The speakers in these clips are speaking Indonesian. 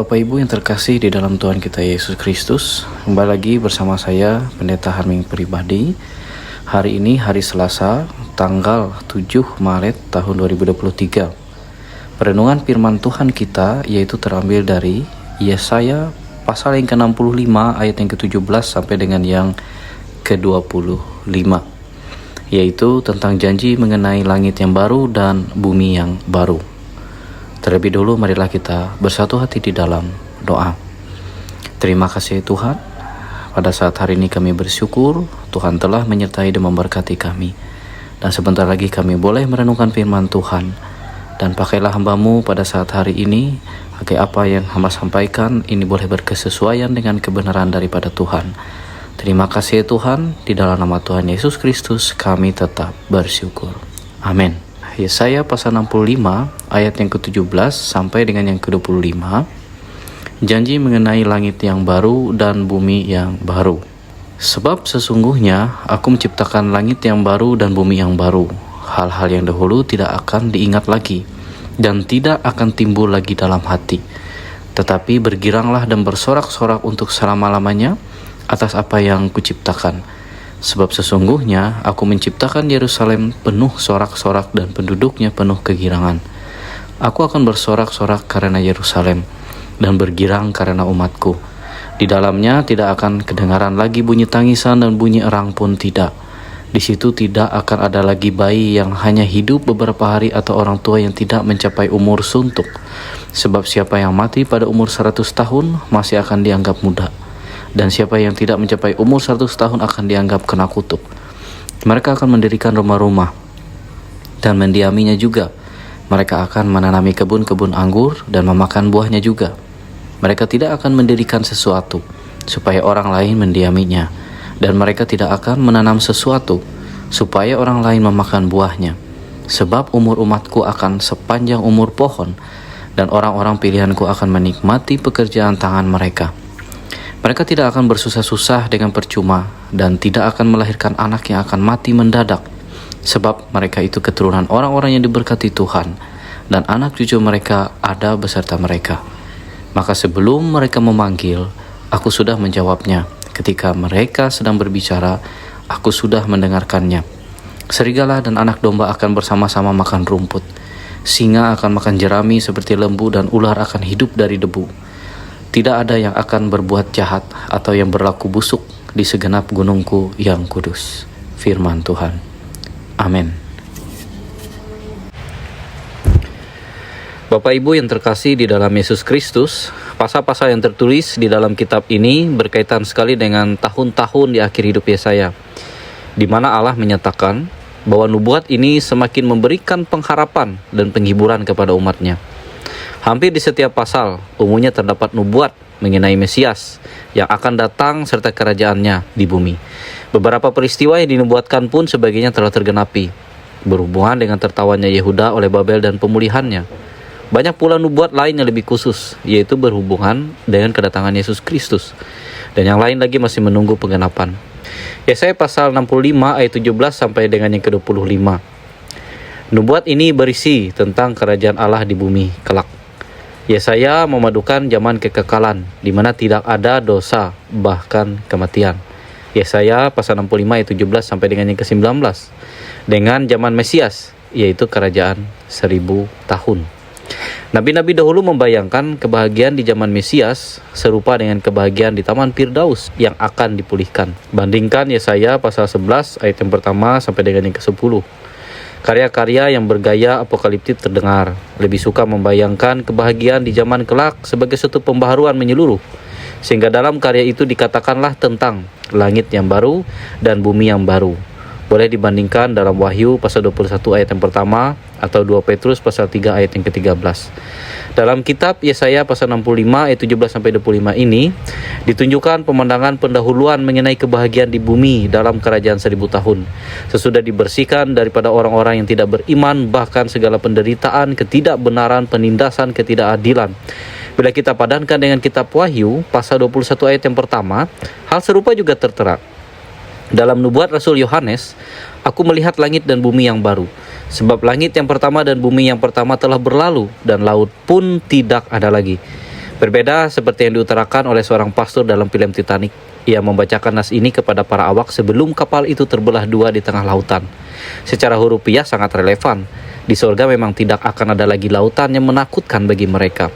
Bapak Ibu yang terkasih di dalam Tuhan kita Yesus Kristus, kembali lagi bersama saya Pendeta Harming Pribadi. Hari ini hari Selasa, tanggal 7 Maret tahun 2023. Perenungan firman Tuhan kita yaitu terambil dari Yesaya pasal yang ke-65 ayat yang ke-17 sampai dengan yang ke-25, yaitu tentang janji mengenai langit yang baru dan bumi yang baru. Terlebih dulu marilah kita bersatu hati di dalam doa. Terima kasih Tuhan, pada saat hari ini kami bersyukur Tuhan telah menyertai dan memberkati kami. Dan sebentar lagi kami boleh merenungkan firman Tuhan. Dan pakailah hamba-Mu pada saat hari ini, agar apa yang hamba sampaikan ini boleh berkesesuaian dengan kebenaran daripada Tuhan. Terima kasih Tuhan, di dalam nama Tuhan Yesus Kristus kami tetap bersyukur. Amin. Yesaya pasal 65 ayat yang ke-17 sampai dengan yang ke-25, janji mengenai langit yang baru dan bumi yang baru. Sebab sesungguhnya aku menciptakan langit yang baru dan bumi yang baru. Hal-hal yang dahulu tidak akan diingat lagi dan tidak akan timbul lagi dalam hati. Tetapi bergiranglah dan bersorak-sorak untuk selama-lamanya atas apa yang kuciptakan. Sebab sesungguhnya aku menciptakan Yerusalem penuh sorak-sorak dan penduduknya penuh kegirangan. Aku akan bersorak-sorak karena Yerusalem dan bergirang karena umatku. Di dalamnya tidak akan kedengaran lagi bunyi tangisan dan bunyi erang pun tidak. Di situ tidak akan ada lagi bayi yang hanya hidup beberapa hari atau orang tua yang tidak mencapai umur suntuk. Sebab siapa yang mati pada umur 100 tahun masih akan dianggap muda. Dan siapa yang tidak mencapai umur 100 tahun akan dianggap kena kutuk. Mereka akan mendirikan rumah-rumah dan mendiaminya juga. Mereka akan menanami kebun-kebun anggur dan memakan buahnya juga. Mereka tidak akan mendirikan sesuatu supaya orang lain mendiaminya. Dan mereka tidak akan menanam sesuatu supaya orang lain memakan buahnya. Sebab umur umatku akan sepanjang umur pohon, dan orang-orang pilihanku akan menikmati pekerjaan tangan mereka. Mereka tidak akan bersusah-susah dengan percuma dan tidak akan melahirkan anak yang akan mati mendadak. Sebab mereka itu keturunan orang-orang yang diberkati Tuhan, dan anak cucu mereka ada beserta mereka. Maka sebelum mereka memanggil, aku sudah menjawabnya. Ketika mereka sedang berbicara, aku sudah mendengarkannya. Serigala dan anak domba akan bersama-sama makan rumput. Singa akan makan jerami seperti lembu, dan ular akan hidup dari debu. Tidak ada yang akan berbuat jahat atau yang berlaku busuk di segenap gunungku yang kudus. Firman Tuhan. Amin. Bapak Ibu yang terkasih di dalam Yesus Kristus, pasal-pasal yang tertulis di dalam kitab ini berkaitan sekali dengan tahun-tahun di akhir hidup Yesaya, di mana Allah menyatakan bahwa nubuat ini semakin memberikan pengharapan dan penghiburan kepada umatnya. Hampir di setiap pasal, umumnya terdapat nubuat mengenai Mesias yang akan datang serta kerajaannya di bumi. Beberapa peristiwa yang dinubuatkan pun sebagainya telah tergenapi, berhubungan dengan tertawanya Yehuda oleh Babel dan pemulihannya. Banyak pula nubuat lain yang lebih khusus, yaitu berhubungan dengan kedatangan Yesus Kristus. Dan yang lain lagi masih menunggu penggenapan. Yesaya pasal 65 ayat 17 sampai dengan yang ke-25. Nubuat ini berisi tentang kerajaan Allah di bumi kelak. Yesaya memadukan zaman kekekalan di mana tidak ada dosa bahkan kematian. Yesaya pasal 65 ayat 17 sampai dengan yang ke-19 dengan zaman Mesias, yaitu kerajaan 1000 tahun. Nabi-nabi dahulu membayangkan kebahagiaan di zaman Mesias serupa dengan kebahagiaan di Taman Firdaus yang akan dipulihkan. Bandingkan Yesaya pasal 11 ayat yang pertama sampai dengan yang ke-10. Karya-karya yang bergaya apokaliptik terdengar, lebih suka membayangkan kebahagiaan di zaman kelak sebagai suatu pembaharuan menyeluruh. Sehingga dalam karya itu dikatakanlah tentang langit yang baru dan bumi yang baru. Boleh dibandingkan dalam Wahyu pasal 21 ayat yang pertama atau 2 Petrus pasal 3 ayat yang ke-13. Dalam kitab Yesaya pasal 65 ayat 17 sampai 25 ini ditunjukkan pemandangan pendahuluan mengenai kebahagiaan di bumi dalam kerajaan 1000 tahun. Sesudah dibersihkan daripada orang-orang yang tidak beriman, bahkan segala penderitaan, ketidakbenaran, penindasan, ketidakadilan. Bila kita padankan dengan kitab Wahyu pasal 21 ayat yang pertama, hal serupa juga tertera. Dalam nubuat Rasul Yohanes, aku melihat langit dan bumi yang baru. Sebab langit yang pertama dan bumi yang pertama telah berlalu, dan laut pun tidak ada lagi. Berbeda seperti yang diutarakan oleh seorang pastor dalam film Titanic. Ia membacakan nas ini kepada para awak sebelum kapal itu terbelah dua di tengah lautan. Secara hurufiah sangat relevan. Di surga memang tidak akan ada lagi lautan yang menakutkan bagi mereka.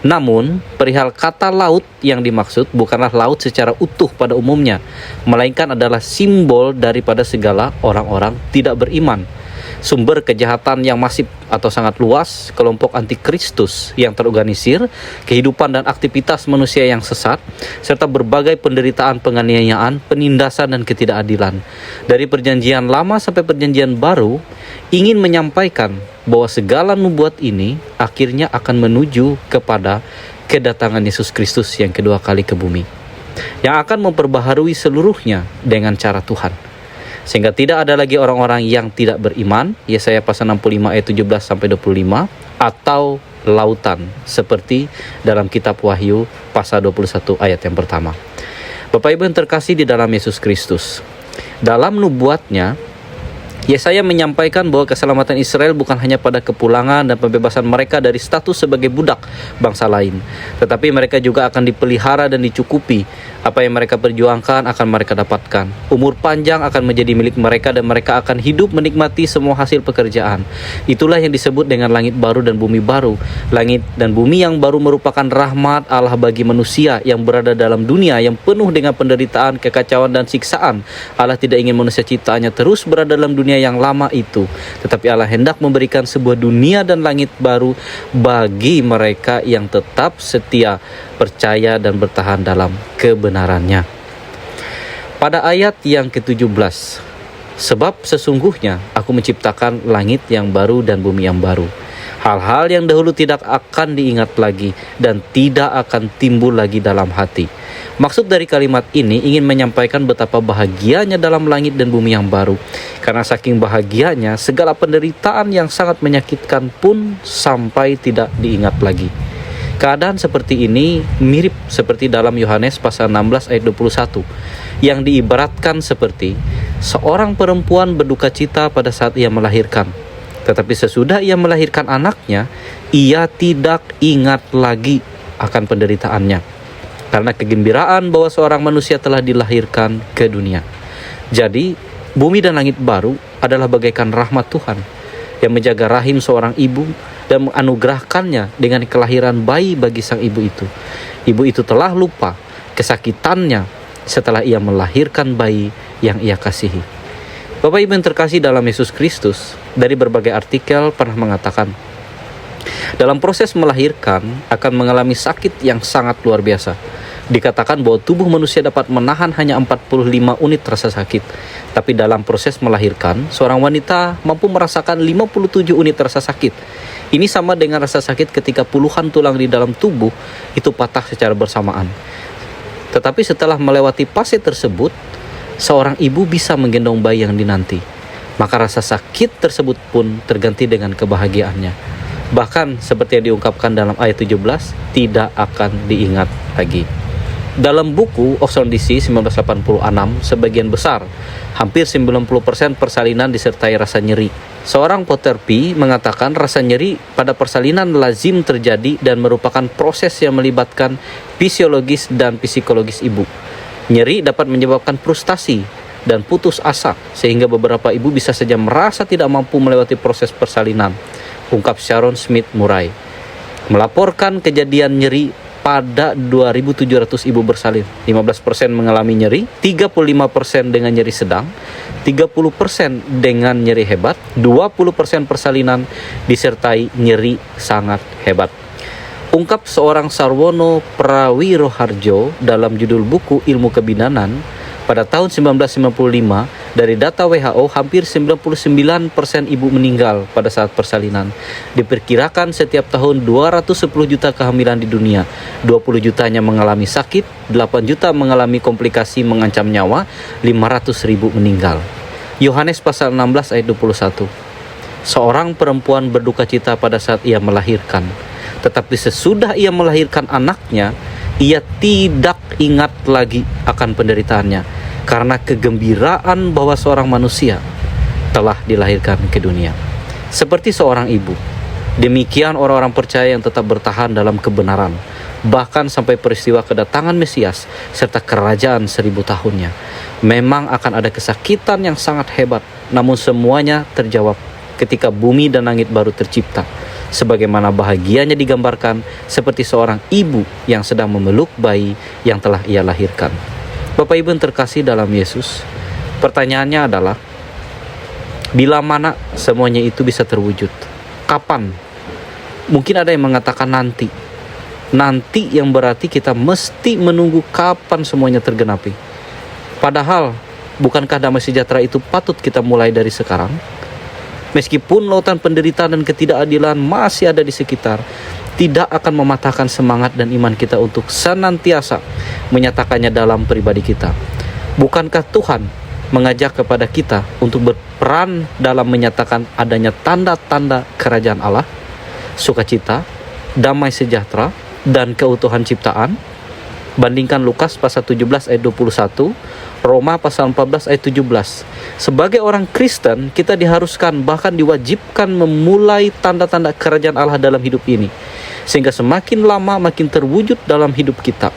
Namun, perihal kata laut yang dimaksud bukanlah laut secara utuh pada umumnya, melainkan adalah simbol daripada segala orang-orang tidak beriman. Sumber kejahatan yang masif atau sangat luas, kelompok antikristus yang terorganisir, kehidupan dan aktivitas manusia yang sesat, serta berbagai penderitaan penganiayaan, penindasan dan ketidakadilan. Dari perjanjian lama sampai perjanjian baru, ingin menyampaikan bahwa segala nubuat ini akhirnya akan menuju kepada kedatangan Yesus Kristus yang kedua kali ke bumi, yang akan memperbaharui seluruhnya dengan cara Tuhan. Sehingga tidak ada lagi orang-orang yang tidak beriman, Yesaya pasal 65 ayat 17-25, atau lautan, seperti dalam kitab Wahyu pasal 21 ayat yang pertama. Bapak Ibu yang terkasih di dalam Yesus Kristus, dalam nubuatnya, Yesaya menyampaikan bahwa keselamatan Israel bukan hanya pada kepulangan dan pembebasan mereka dari status sebagai budak bangsa lain, tetapi mereka juga akan dipelihara dan dicukupi. Apa yang mereka perjuangkan akan mereka dapatkan. Umur panjang akan menjadi milik mereka dan mereka akan hidup menikmati semua hasil pekerjaan. Itulah yang disebut dengan langit baru dan bumi baru. Langit dan bumi yang baru merupakan rahmat Allah bagi manusia yang berada dalam dunia yang penuh dengan penderitaan, kekacauan dan siksaan. Allah tidak ingin manusia ciptaannya terus berada dalam dunia yang lama itu, tetapi Allah hendak memberikan sebuah dunia dan langit baru bagi mereka yang tetap setia, percaya dan bertahan dalam kebenarannya. Pada ayat yang ke-17, sebab sesungguhnya aku menciptakan langit yang baru dan bumi yang baru. Hal-hal yang dahulu tidak akan diingat lagi dan tidak akan timbul lagi dalam hati. Maksud dari kalimat ini ingin menyampaikan betapa bahagianya dalam langit dan bumi yang baru. Karena saking bahagianya, segala penderitaan yang sangat menyakitkan pun sampai tidak diingat lagi. Keadaan seperti ini mirip seperti dalam Yohanes pasal 16 ayat 21, yang diibaratkan seperti seorang perempuan berduka cita pada saat ia melahirkan. Tetapi sesudah ia melahirkan anaknya, ia tidak ingat lagi akan penderitaannya, karena kegembiraan bahwa seorang manusia telah dilahirkan ke dunia. Jadi, bumi dan langit baru adalah bagaikan rahmat Tuhan yang menjaga rahim seorang ibu dan menganugerahkannya dengan kelahiran bayi bagi sang ibu itu. Ibu itu telah lupa kesakitannya setelah ia melahirkan bayi yang ia kasihi. Bapak Ibu yang terkasih dalam Yesus Kristus, dari berbagai artikel pernah mengatakan, dalam proses melahirkan akan mengalami sakit yang sangat luar biasa. Dikatakan bahwa tubuh manusia dapat menahan hanya 45 unit rasa sakit. Tapi dalam proses melahirkan, seorang wanita mampu merasakan 57 unit rasa sakit. Ini sama dengan rasa sakit ketika puluhan tulang di dalam tubuh itu patah secara bersamaan. Tetapi setelah melewati fase tersebut, seorang ibu bisa menggendong bayi yang dinanti. Maka rasa sakit tersebut pun terganti dengan kebahagiaannya. Bahkan seperti yang diungkapkan dalam ayat 17, tidak akan diingat lagi. Dalam buku Oxford DC 1986, sebagian besar, hampir 90% persalinan disertai rasa nyeri. Seorang Potter P mengatakan rasa nyeri pada persalinan lazim terjadi dan merupakan proses yang melibatkan fisiologis dan psikologis ibu. Nyeri dapat menyebabkan frustasi dan putus asa, sehingga beberapa ibu bisa saja merasa tidak mampu melewati proses persalinan, ungkap Sharon Smith Murray. Melaporkan kejadian nyeri pada 2.700 ibu bersalin. 15% mengalami nyeri, 35% dengan nyeri sedang, 30% dengan nyeri hebat, 20% persalinan disertai nyeri sangat hebat. Ungkap seorang Sarwono Prawiroharjo dalam judul buku Ilmu Kebidanan pada tahun 1995, dari data WHO hampir 99% ibu meninggal pada saat persalinan. Diperkirakan setiap tahun 210 juta kehamilan di dunia, 20 jutanya mengalami sakit, 8 juta mengalami komplikasi mengancam nyawa, 500.000 meninggal. Yohanes pasal 16 ayat 21. Seorang perempuan berduka cita pada saat ia melahirkan, tetapi sesudah ia melahirkan anaknya, ia tidak ingat lagi akan penderitaannya, karena kegembiraan bahwa seorang manusia telah dilahirkan ke dunia. Seperti seorang ibu, demikian orang-orang percaya yang tetap bertahan dalam kebenaran, bahkan sampai peristiwa kedatangan Mesias serta kerajaan 1000 tahunnya. Memang akan ada kesakitan yang sangat hebat, namun semuanya terjawab ketika bumi dan langit baru tercipta. Sebagaimana bahagianya digambarkan seperti seorang ibu yang sedang memeluk bayi yang telah ia lahirkan. Bapak Ibu yang terkasih dalam Yesus, pertanyaannya adalah, bila mana semuanya itu bisa terwujud? Kapan? Mungkin ada yang mengatakan nanti. Nanti yang berarti kita mesti menunggu kapan semuanya tergenapi. Padahal, bukankah damai sejahtera itu patut kita mulai dari sekarang? Meskipun lautan penderitaan dan ketidakadilan masih ada di sekitar, tidak akan mematahkan semangat dan iman kita untuk senantiasa menyatakannya dalam pribadi kita. Bukankah Tuhan mengajak kepada kita untuk berperan dalam menyatakan adanya tanda-tanda kerajaan Allah, sukacita, damai sejahtera, dan keutuhan ciptaan? Bandingkan Lukas pasal 17 ayat 21, Roma pasal 14 ayat 17. Sebagai orang Kristen, kita diharuskan bahkan diwajibkan memulai tanda-tanda kerajaan Allah dalam hidup ini, sehingga semakin lama makin terwujud dalam hidup kita.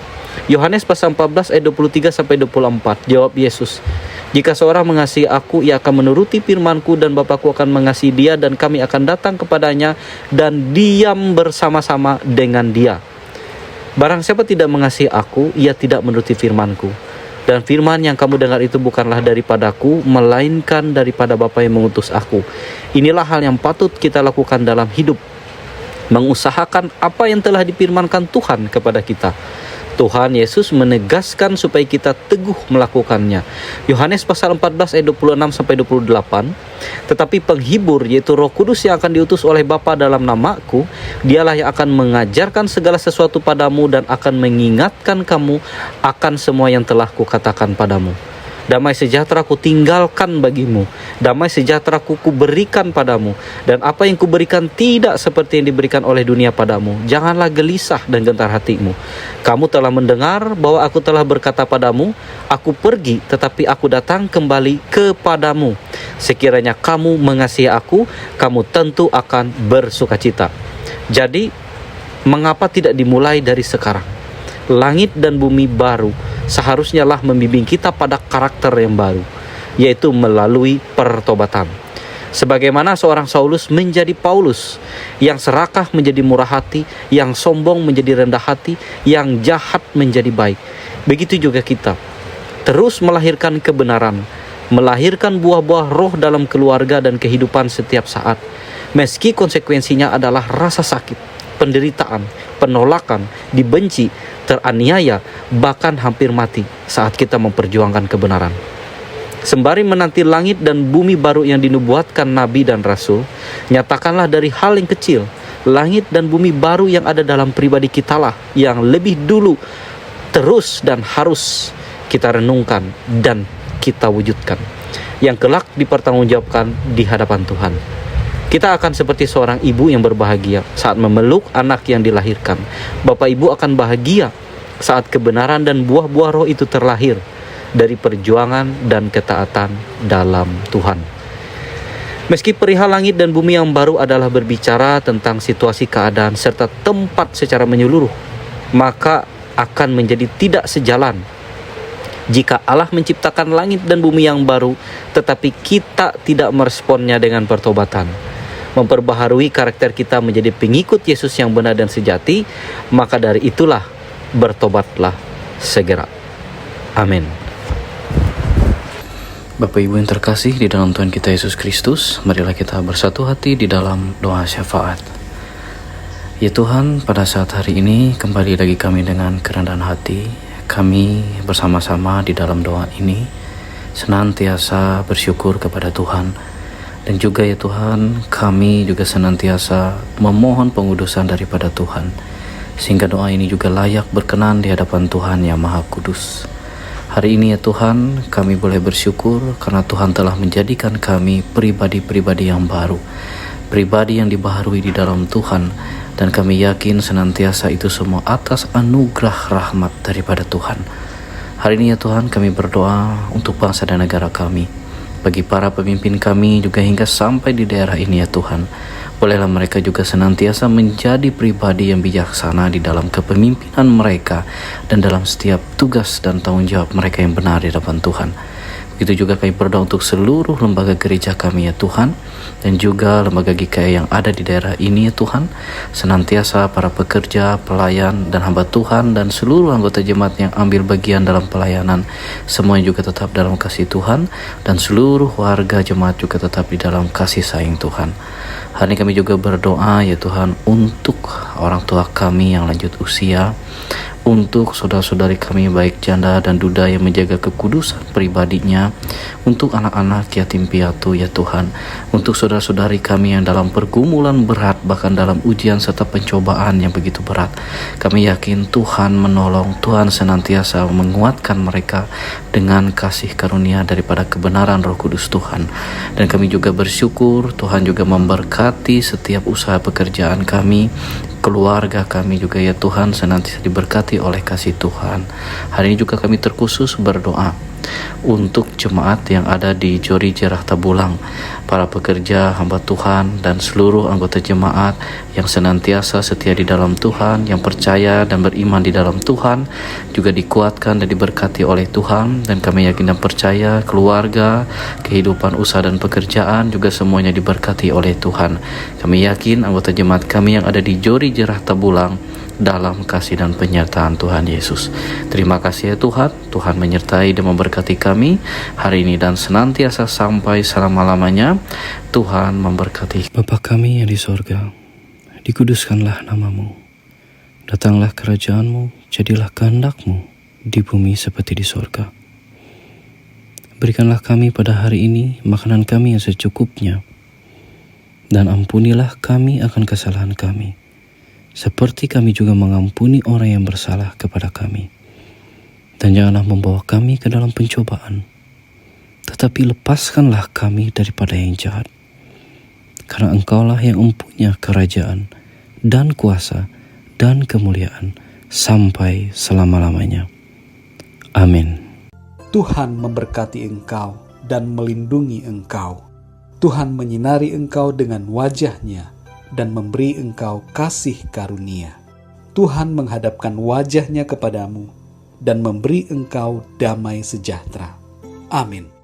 Yohanes pasal 14 ayat 23 sampai 24. Jawab Yesus, "Jika seorang mengasihi aku, ia akan menuruti firman-Ku, dan Bapa-Ku akan mengasihi dia, dan kami akan datang kepadanya dan diam bersama-sama dengan dia. Barang siapa tidak mengasihi aku, ia tidak menuruti firman-Ku. Dan firman yang kamu dengar itu bukanlah daripadaku, melainkan daripada Bapa yang mengutus aku." Inilah hal yang patut kita lakukan dalam hidup, mengusahakan apa yang telah difirmankan Tuhan kepada kita. Tuhan Yesus menegaskan supaya kita teguh melakukannya. Yohanes pasal 14 ayat 26 sampai 28. "Tetapi penghibur, yaitu Roh Kudus yang akan diutus oleh Bapa dalam namaku, dialah yang akan mengajarkan segala sesuatu padamu dan akan mengingatkan kamu akan semua yang telah kukatakan padamu. Damai sejahtera ku tinggalkan bagimu, damai sejahtera ku berikan padamu, dan apa yang kuberikan tidak seperti yang diberikan oleh dunia padamu. Janganlah gelisah dan gentar hatimu. Kamu telah mendengar bahwa aku telah berkata padamu, aku pergi tetapi aku datang kembali kepadamu. Sekiranya kamu mengasihi aku, kamu tentu akan bersukacita." Jadi, mengapa tidak dimulai dari sekarang? Langit dan bumi baru seharusnya lah membimbing kita pada karakter yang baru, yaitu melalui pertobatan. Sebagaimana seorang Saulus menjadi Paulus, yang serakah menjadi murah hati, yang sombong menjadi rendah hati, yang jahat menjadi baik. Begitu juga kita, terus melahirkan kebenaran, melahirkan buah-buah roh dalam keluarga dan kehidupan setiap saat, meski konsekuensinya adalah rasa sakit, penderitaan, penolakan, dibenci, teraniaya, bahkan hampir mati saat kita memperjuangkan kebenaran. Sembari menanti langit dan bumi baru yang dinubuatkan nabi dan rasul, nyatakanlah dari hal yang kecil, langit dan bumi baru yang ada dalam pribadi kitalah yang lebih dulu terus dan harus kita renungkan dan kita wujudkan, yang kelak dipertanggungjawabkan di hadapan Tuhan. Kita akan seperti seorang ibu yang berbahagia saat memeluk anak yang dilahirkan. Bapak ibu akan bahagia saat kebenaran dan buah-buah roh itu terlahir dari perjuangan dan ketaatan dalam Tuhan. Meski perihal langit dan bumi yang baru adalah berbicara tentang situasi keadaan serta tempat secara menyeluruh, maka akan menjadi tidak sejalan jika Allah menciptakan langit dan bumi yang baru, tetapi kita tidak meresponnya dengan pertobatan, memperbaharui karakter kita menjadi pengikut Yesus yang benar dan sejati. Maka dari itulah, bertobatlah segera. Amin. Bapak Ibu yang terkasih di dalam Tuhan kita Yesus Kristus, marilah kita bersatu hati di dalam doa syafaat. Ya Tuhan, pada saat hari ini kembali lagi kami dengan kerendahan hati, kami bersama-sama di dalam doa ini senantiasa bersyukur kepada Tuhan. Dan juga ya Tuhan, kami juga senantiasa memohon pengudusan daripada Tuhan, sehingga doa ini juga layak berkenan di hadapan Tuhan yang Maha Kudus. Hari ini ya Tuhan, kami boleh bersyukur karena Tuhan telah menjadikan kami pribadi-pribadi yang baru, pribadi yang dibaharui di dalam Tuhan, dan kami yakin senantiasa itu semua atas anugerah rahmat daripada Tuhan. Hari ini ya Tuhan, kami berdoa untuk bangsa dan negara kami, bagi para pemimpin kami juga hingga sampai di daerah ini ya Tuhan. Bolehlah mereka juga senantiasa menjadi pribadi yang bijaksana di dalam kepemimpinan mereka dan dalam setiap tugas dan tanggung jawab mereka yang benar di hadapan Tuhan. Begitu juga kami berdoa untuk seluruh lembaga gereja kami ya Tuhan, dan juga lembaga GKI yang ada di daerah ini ya Tuhan. Senantiasa para pekerja, pelayan, dan hamba Tuhan dan seluruh anggota jemaat yang ambil bagian dalam pelayanan, semuanya juga tetap dalam kasih Tuhan, dan seluruh warga jemaat juga tetap di dalam kasih sayang Tuhan. Hari ini kami juga berdoa ya Tuhan untuk orang tua kami yang lanjut usia, untuk saudara-saudari kami baik janda dan duda yang menjaga kekudusan pribadinya, untuk anak-anak yatim piatu ya Tuhan, untuk saudara-saudari kami yang dalam pergumulan berat, bahkan dalam ujian serta pencobaan yang begitu berat. Kami yakin Tuhan menolong, Tuhan senantiasa menguatkan mereka dengan kasih karunia daripada kebenaran Roh Kudus Tuhan. Dan kami juga bersyukur Tuhan juga memberkati setiap usaha pekerjaan kami, keluarga kami juga ya Tuhan senantiasa diberkati oleh kasih Tuhan. Hari ini juga kami terkhusus berdoa untuk jemaat yang ada di Jori Jerah Tabulang, para pekerja hamba Tuhan dan seluruh anggota jemaat yang senantiasa setia di dalam Tuhan, yang percaya dan beriman di dalam Tuhan, juga dikuatkan dan diberkati oleh Tuhan. Dan kami yakin dan percaya keluarga, kehidupan usaha dan pekerjaan juga semuanya diberkati oleh Tuhan. Kami yakin anggota jemaat kami yang ada di Jori Jerah Tabulang dalam kasih dan penyertaan Tuhan Yesus. Terima kasih ya Tuhan. Tuhan menyertai dan memberkati kami hari ini dan senantiasa sampai selama-lamanya. Tuhan memberkati. Bapa kami yang di sorga, dikuduskanlah namamu. Datanglah kerajaanmu, jadilah kehendakmu di bumi seperti di sorga. Berikanlah kami pada hari ini makanan kami yang secukupnya, dan ampunilah kami akan kesalahan kami, seperti kami juga mengampuni orang yang bersalah kepada kami. Dan janganlah membawa kami ke dalam pencobaan, tetapi lepaskanlah kami daripada yang jahat. Karena Engkaulah yang mempunyai kerajaan dan kuasa dan kemuliaan sampai selama-lamanya. Amin. Tuhan memberkati engkau dan melindungi engkau. Tuhan menyinari engkau dengan wajah-Nya dan memberi engkau kasih karunia. Tuhan menghadapkan wajah-Nya kepadamu dan memberi engkau damai sejahtera. Amin.